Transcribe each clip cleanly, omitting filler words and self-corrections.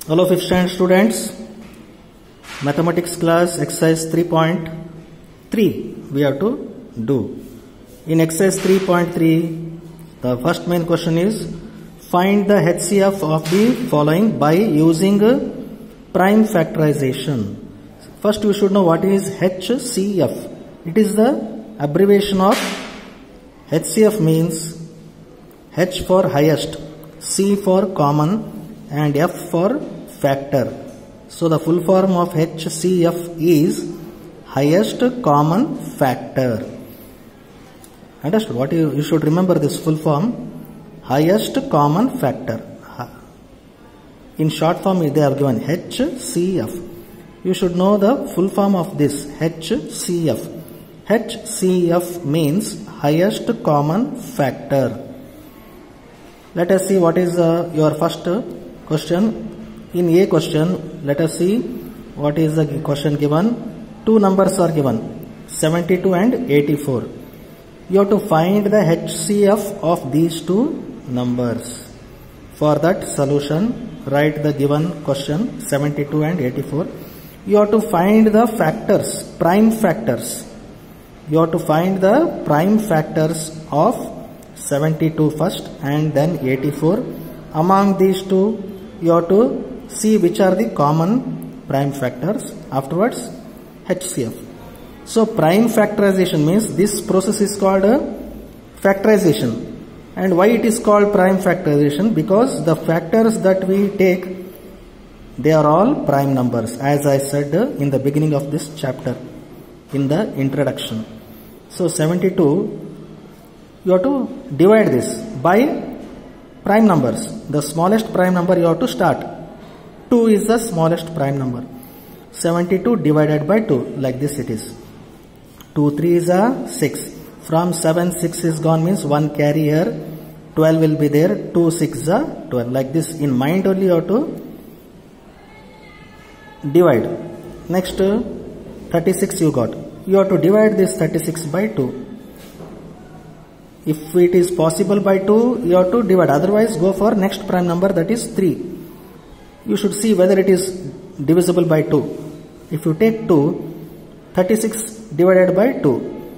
Hello 5th standard students, mathematics class exercise 3.3 we have to do. In exercise 3.3 the first main question is find the HCF of the following by using prime factorization. First you should know what is HCF. It is the abbreviation of HCF means H for highest, C for common and F for factor. So the full form of HCF is highest common factor. Understood? What you should remember this full form, highest common factor. In short form they have given HCF. You should know the full form of this HCF. HCF means highest common factor. Let us see what is your first question. In A question, let us see what is the question given. Two numbers are given, 72 and 84. You have to find the HCF of these two numbers. For that solution, write the given question 72 and 84. You have to find the factors, prime factors. You have to find the prime factors of 72 first and then 84. Among these two, you have to see which are the common prime factors. Afterwards, HCF. So prime factorization means this process is called factorization. And why it is called prime factorization? Because the factors that we take, they are all prime numbers, as I said in the beginning of this chapter in the introduction. So 72, you have to divide this by prime numbers. The smallest prime number you have to start. 2 is the smallest prime number. 72 divided by 2, like this it is. 2 3 is a 6. From 7 6 is gone means 1 carry here. 12 will be there. 2 6 is a 12. Like this in mind only you have to divide. Next 36 you got. You have to divide this 36 by 2. If it is possible by 2, you have to divide. Otherwise, go for next prime number, that is 3. You should see whether it is divisible by 2. If you take 2, 36 divided by 2.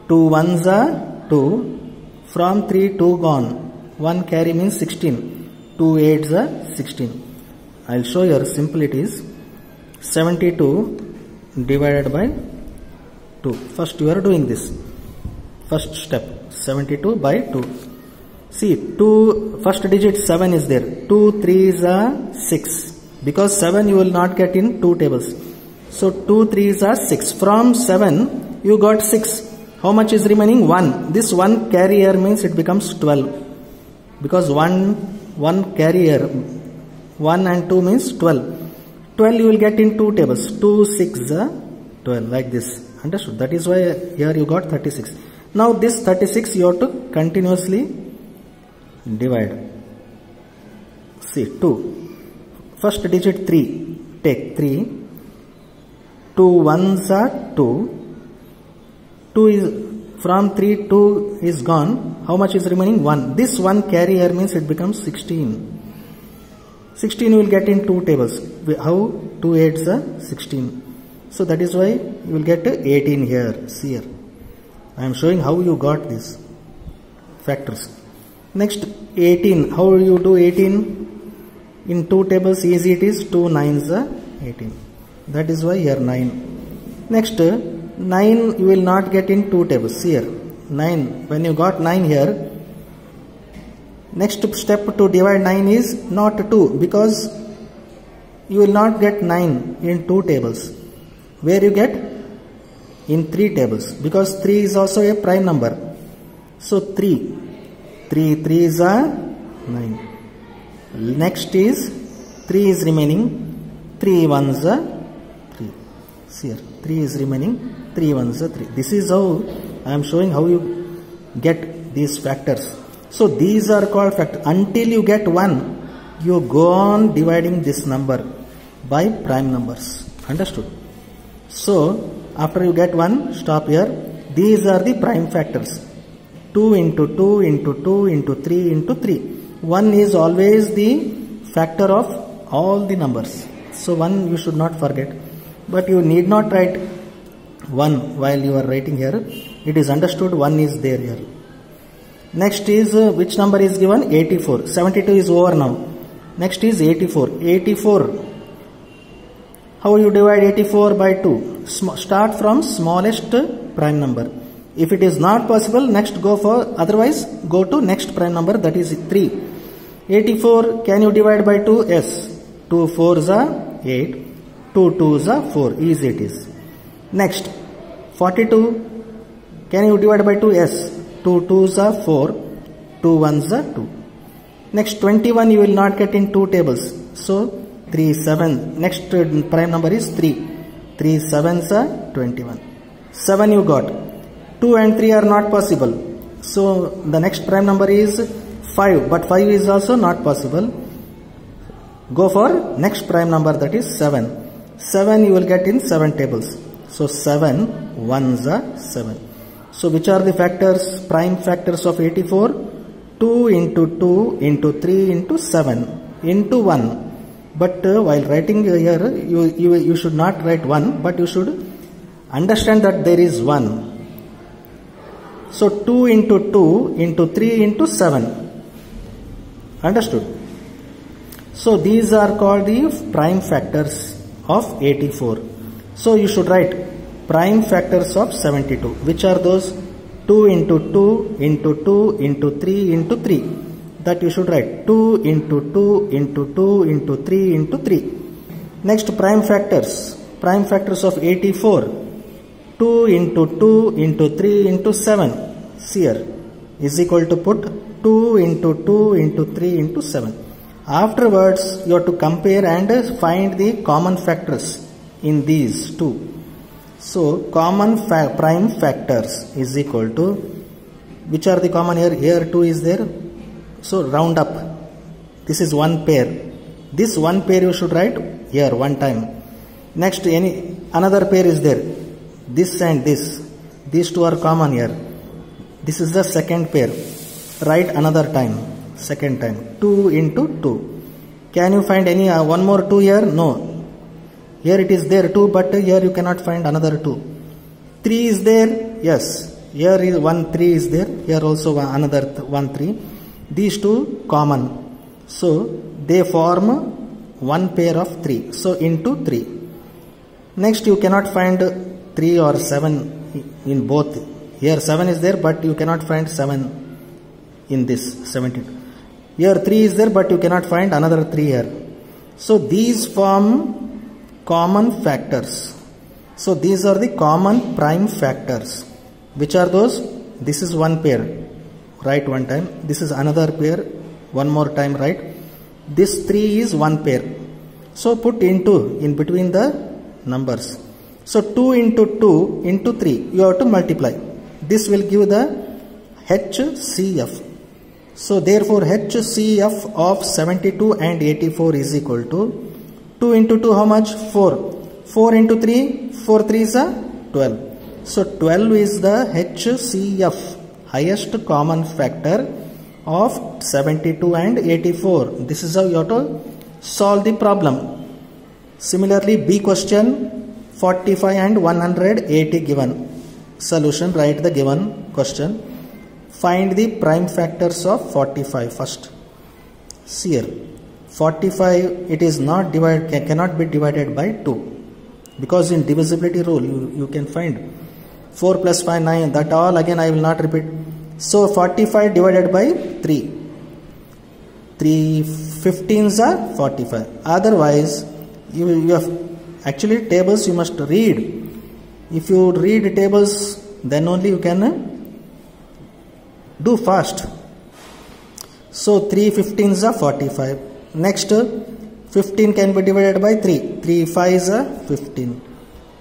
2 1s are 2. From 3, 2 gone. 1 carry means 16. 2 8s are 16. I will show you simple it is. 72 divided by 2. First you are doing this. First step, 72 by 2. See, 2, first digit 7 is there. 2 3 is a 6. Because 7 you will not get in 2 tables. So 2 3 is a 6. From 7 you got 6. How much is remaining? 1. This 1 carry here means it becomes 12. Because 1 carry here, 1 and 2 means 12. 12 you will get in 2 tables. 2 6 is a 12, like this. Understood? That is why here you got 36. Now this 36 you have to continuously divide. See 2. First digit 3. Take 3. 2 1s are 2. 2 is from 3 2 is gone. How much is remaining? 1. This 1 carry here means it becomes 16. 16 you will get in 2 tables. How? 2 8s are 16. So that is why you will get 18 here. See here. I am showing how you got these factors. Next 18. How you do 18? In 2 tables easy it is. 2 9s are 18. That is why here 9. Next 9 you will not get in 2 tables. See here. 9. When you got 9 here, next step to divide 9 is not 2, because you will not get 9 in 2 tables. Where you get? In 3 tables, because 3 is also a prime number. So 3 3 is a 9. Next is 3 is remaining, 3 1s are 3. See here, 3 is remaining, 3 1s are 3. This is how I am showing how you get these factors. So these are called factors. Until you get 1, you go on dividing this number by prime numbers. Understood? So after you get 1, stop here. These are the prime factors. 2 into 2 into 2 into 3 into 3. 1 is always the factor of all the numbers. So 1 you should not forget, but you need not write 1 while you are writing here. It is understood 1 is there here. Next is which number is given? 84. 72 is over now. Next is 84. 84. How you divide 84 by 2? Start from smallest prime number. If it is not possible, next go for, otherwise go to next prime number, that is 3. 84, can you divide by 2? Yes. 2 4s are 8. 2 2s are 4. Easy it is. Next, 42, can you divide by 2? Yes. 2 2s are 4. 2 1s are 2. Next, 21 you will not get in 2 tables. So, 3 7. Next prime number is 3. 3 7s are 21. 7 you got. 2 and 3 are not possible. So, the next prime number is 5. But 5 is also not possible. Go for next prime number, that is 7. 7 you will get in 7 tables. So, 7 1s are 7. So, which are the factors, prime factors of 84? 2 into 2 into 3 into 7 into 1. But while writing here, you should not write 1, but you should understand that there is 1. So 2 into 2 into 3 into 7. Understood? So these are called the prime factors of 84. So you should write prime factors of 72. Which are those? 2 into 2 into 2 into 3 into 3. That you should write 2 into 2 into 2 into 3 into 3. Next, prime factors. Prime factors of 84. 2 into 2 into 3 into 7. See here. Is equal to put 2 into 2 into 3 into 7. Afterwards, you have to compare and find the common factors in these two. So, common prime factors is equal to, which are the common here? Here 2 is there. So, round up. This is one pair. This one pair you should write here one time. Next, another pair is there. This and this. These two are common here. This is the second pair. Write another time. Second time. 2 into 2. Can you find any one more 2 here? No. Here it is there 2, but here you cannot find another 2. 3 is there? Yes. Here is 1 3 is there. Here also another 1 3. These two common. So they form one pair of 3. So into 3. Next you cannot find 3 or 7 in both. Here 7 is there, but you cannot find 7 in this 17. Here 3 is there, but you cannot find another 3 here. So these form common factors. So these are the common prime factors. Which are those? This is one pair. Write one time. This is another pair. One more time write. This 3 is one pair. So put into in between the numbers. So 2 into 2 into 3. You have to multiply. This will give the HCF. So therefore HCF of 72 and 84 is equal to 2 into 2 how much? 4. 4 into 3, 4 3s are 12. So 12 is the HCF, highest common factor of 72 and 84. This is how you have to solve the problem. Similarly, B question 45 and 180 given. Solution, write the given question. Find the prime factors of 45 first. See here. 45 it is not cannot be divided by 2, because in divisibility rule you can find 4 plus 5 9, that all again I will not repeat. So 45 divided by 3, 3 15s are 45. Otherwise you have actually tables you must read. If you read tables, then only you can do fast. So 3 15s are 45. Next, 15 can be divided by 3. 3 5s are 15.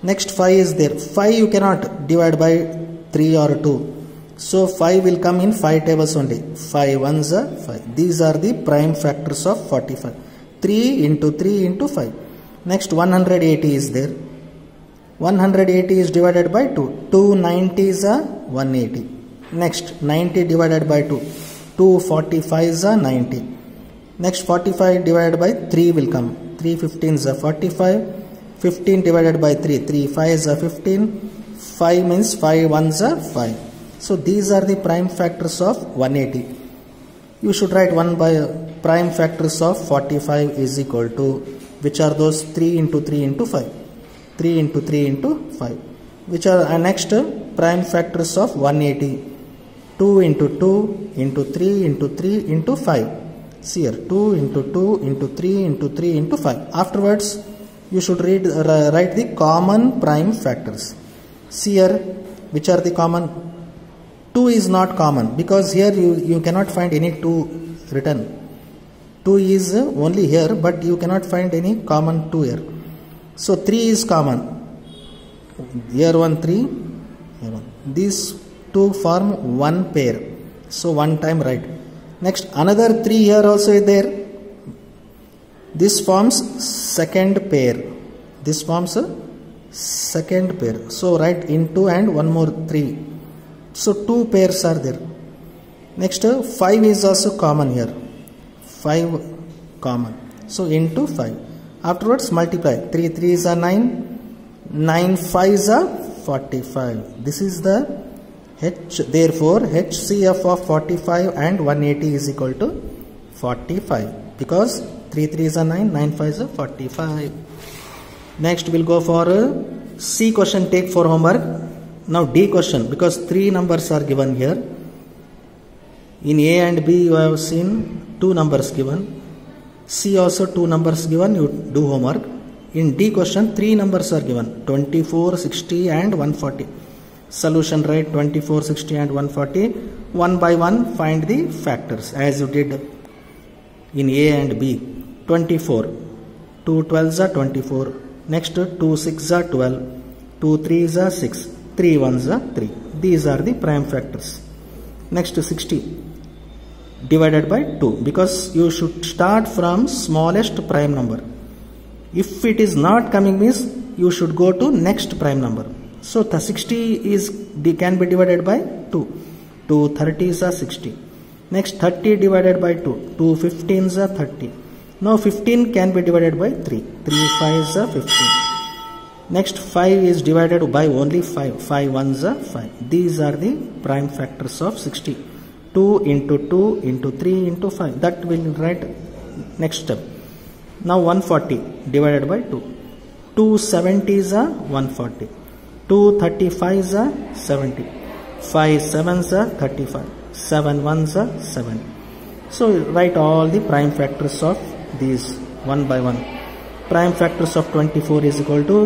Next 5 is there. 5 you cannot divide by 3 or 2. So 5 will come in 5 tables only. 5 1s are 5. These are the prime factors of 45. 3 into 3 into 5. Next 180 is there. 180 is divided by 2. 2 90s are 180. Next 90 divided by 2. 2 45s are 90. Next 45 divided by 3 will come. 3 15s are 45. 15 divided by 3. 3 5s are 15. 5 means 5 1s are 5. So these are the prime factors of 180. You should write 1 by prime factors of 45 is equal to, which are those? 3 into 3 into 5. 3 into 3 into 5. Which are next prime factors of 180. 2 into 2 into 3 into 3 into 5. See here, 2 into 2 into 3 into 3 into 5. Afterwards, you should write the common prime factors. See here, which are the common? 2 is not common because here you cannot find any 2 written. 2 is only here, but you cannot find any common 2 here. So 3 is common. Here 1 3, here 1. These two form one pair. So one time write. Next another 3 here also is there. This forms second pair. This forms a second pair. So write into and one more 3. So 2 pairs are there. Next 5 is also common here. 5 common. So into 5. Afterwards multiply. 3 3s are 9. 9 5s are 45. This is the H. Therefore HCF of 45 and 180 is equal to 45. Because 3 3s are 9. 9 5s are 45. Next we'll go for C question, take for homework. Now D question, because 3 numbers are given here. In A and B you have seen 2 numbers given. C also 2 numbers given, you do homework. In D question 3 numbers are given, 24, 60 and 140. Solution write 24, 60 and 140. One by one find the factors as you did in A and B. 24, 2 12s are 24. Next 2 6s are 12. 2 3s are 6. 3 1s are 3. These are the prime factors. Next 60 divided by 2, because you should start from smallest prime number. If it is not coming means you should go to next prime number. So the 60 can be divided by 2. 2 30s are 60. Next 30 divided by 2. 2 15s are 30. Now 15 can be divided by 3. 3 5s are 15. Next 5 is divided by only 5. 5 1s are 5. These are the prime factors of 60. 2 into 2 into 3 into 5. That will write next step. Now 140 divided by 2. 2 70s are 140. 2 35s are 70. 5 7s are 35. 7 1s are 70. So write all the prime factors of these one by one. Prime factors of 24 is equal to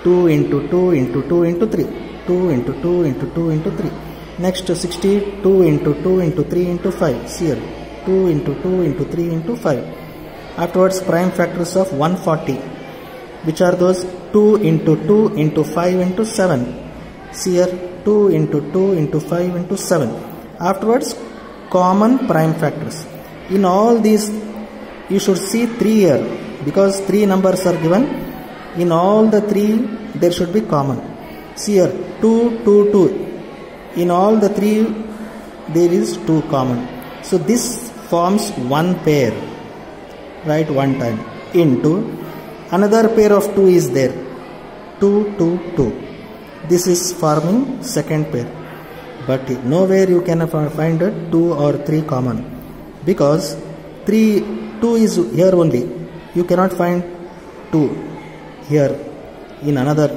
2 into 2 into 2 into 3. 2 into 2 into 2 into 3. Next 60, 2 into 2 into 3 into 5. See here, 2 into 2 into 3 into 5. Afterwards prime factors of 140. Which are those? 2 into 2 into 5 into 7. See here, 2 into 2 into 5 into 7. Afterwards common prime factors. In all these you should see 3 here, because 3 numbers are given. In all the 3 there should be common. See here, 2 2 2. In all the 3 there is 2 common. So this forms one pair. Write one time. Into another pair of 2 is there. 2 2 2. This is forming second pair. But nowhere you can find 2 or 3 common, because 2 is here only. You cannot find 2 here in another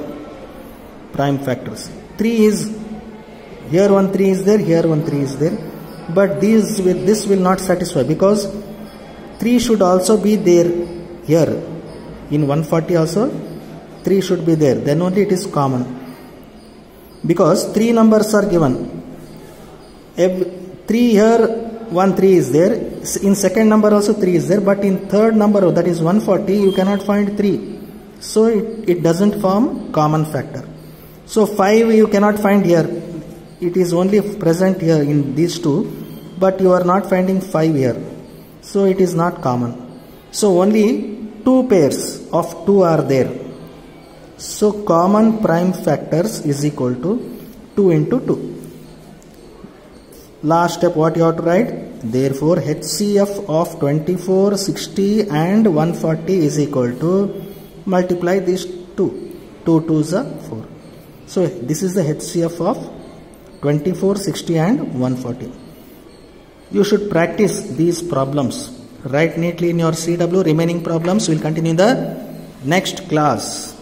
prime factors. 3 is here, 1 3 is there, here 1 3 is there. But this will not satisfy, because 3 should also be there here. In 140 also 3 should be there, then only it is common. Because 3 numbers are given. 3 here, 1 3 is there. In second number also 3 is there, but in third number, that is 140, you cannot find 3. So it doesn't form common factor. So 5 you cannot find here. It is only present here in these 2, but you are not finding 5 here. So it is not common. So only 2 pairs of 2 are there. So common prime factors is equal to 2 into 2. last step what you have to write? Therefore HCF of 24, 60 and 140 is equal to, multiply these two. 2 2s are 4. So this is the HCF of 24, 60 and 140. You should practice these problems. Write neatly in your CW. Remaining problems will continue in the next class.